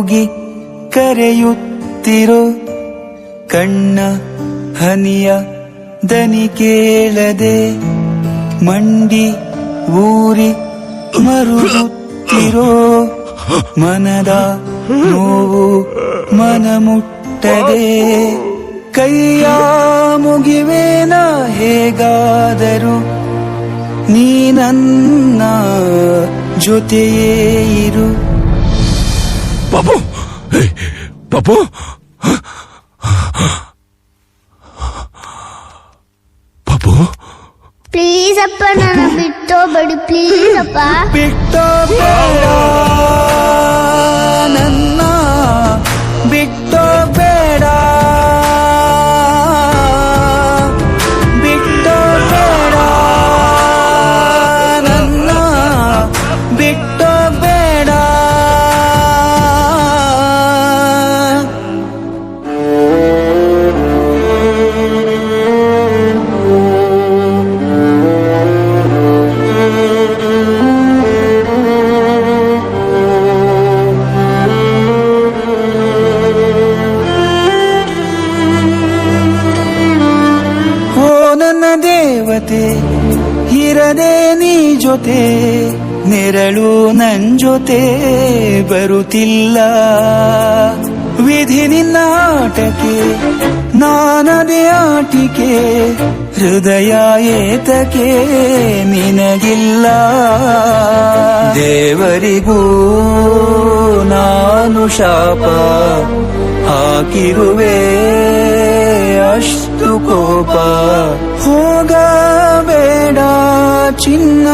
ಕೂಗಿ ಕರೆಯುತ್ತಿರೋ ಕಣ್ಣ ಹನಿಯ ದನಿ ಕೇಳದೆ ಮಂಡಿ ಊರಿ ಮರುಗುತ್ತಿರೋ ಮನದ ನೋವು ಮನ ಮುಟ್ಟದೆ ಕೈಯ ಮುಗಿವೇನ ಹೇಗಾದರೂ ನೀ ನನ್ನ ಜೊತೆಯೇ ಇರು. ಪಾಪು ಪಾಪು ಪಾಪು ಪ್ಲೀಸ್ ಅಪ್ಪ, ನನ್ನ ಬಿಟ್ಟೋಗ್ಬೇಡಿ ಪ್ಲೀಸ್ ಅಪ್ಪ. ಬಿಟ್ಟೋಬೇಡ ನನ್ನ, ಬಿಟ್ಟೋಬೇಡ, ಬಿಟ್ಟೋಬೇಡ ನನ್ನ, ಬಿಟ್ಟೋಬೇಡ. ದೇವತೆ ಇರದೆ ನೀ ಜೊತೆ, ನೆರಳು ನನ್ ಜೊತೆ ಬರುತ್ತಿಲ್ಲ. ವಿಧಿ ನಿನ್ನ ಆಟಕ್ಕೆ ನಾನದೇ ಆಟಿಕೆ, ಹೃದಯ ಏತಕ್ಕೆ ನಿನಗಿಲ್ಲ. ದೇವರಿಗೂ ನಾನು ಶಾಪ ಹಾಕಿರುವೆ ಅಷ್ಟು ಕೋಪ. ಹೋಗಬೇಡ ಚಿನ್ನ